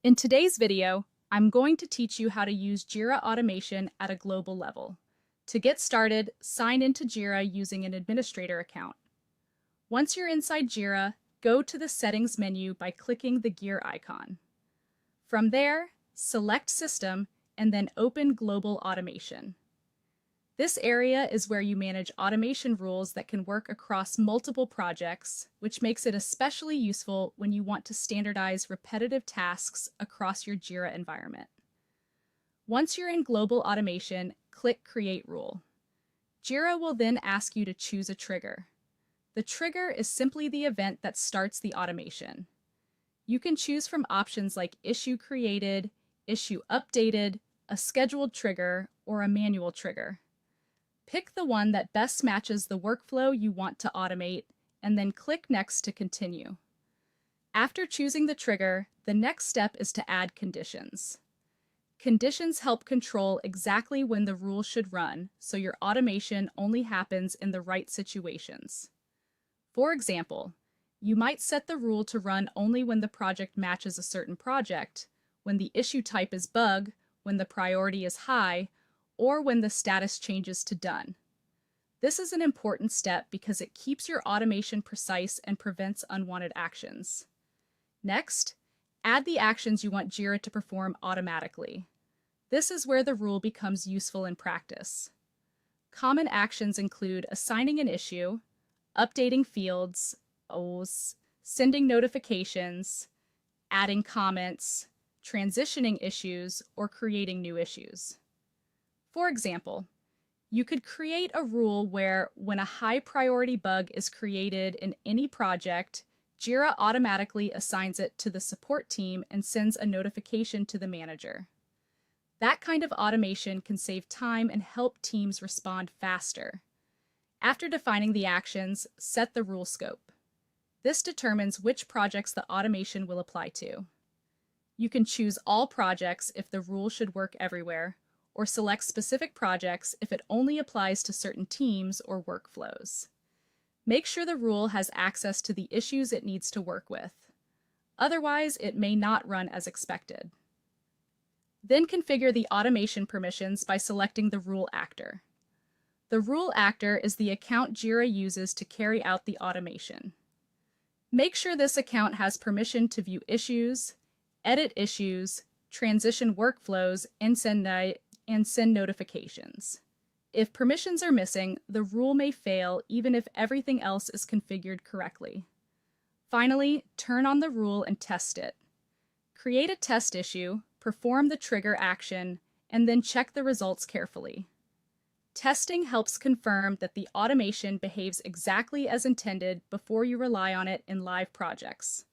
In today's video, I'm going to teach you how to use Jira Automation at a global level. To get started, sign into Jira using an administrator account. Once you're inside Jira, go to the Settings menu by clicking the gear icon. From there, select System and then open Global Automation. This area is where you manage automation rules that can work across multiple projects, which makes it especially useful when you want to standardize repetitive tasks across your Jira environment. Once you're in Global Automation, click Create Rule. Jira will then ask you to choose a trigger. The trigger is simply the event that starts the automation. You can choose from options like Issue Created, Issue Updated, a scheduled trigger, or a manual trigger. Pick the one that best matches the workflow you want to automate, and then click Next to continue. After choosing the trigger, the next step is to add conditions. Conditions help control exactly when the rule should run, so your automation only happens in the right situations. For example, you might set the rule to run only when the project matches a certain project, when the issue type is bug, when the priority is high, or when the status changes to done. This is an important step because it keeps your automation precise and prevents unwanted actions. Next, add the actions you want Jira to perform automatically. This is where the rule becomes useful in practice. Common actions include assigning an issue, updating fields, sending notifications, adding comments, transitioning issues, or creating new issues. For example, you could create a rule where when a high priority bug is created in any project, Jira automatically assigns it to the support team and sends a notification to the manager. That kind of automation can save time and help teams respond faster. After defining the actions, set the rule scope. This determines which projects the automation will apply to. You can choose all projects if the rule should work everywhere, or select specific projects if it only applies to certain teams or workflows. Make sure the rule has access to the issues it needs to work with. Otherwise, it may not run as expected. Then configure the automation permissions by selecting the rule actor. The rule actor is the account Jira uses to carry out the automation. Make sure this account has permission to view issues, edit issues, transition workflows, and send notifications. If permissions are missing, the rule may fail even if everything else is configured correctly. Finally, turn on the rule and test it. Create a test issue, perform the trigger action, and then check the results carefully. Testing helps confirm that the automation behaves exactly as intended before you rely on it in live projects.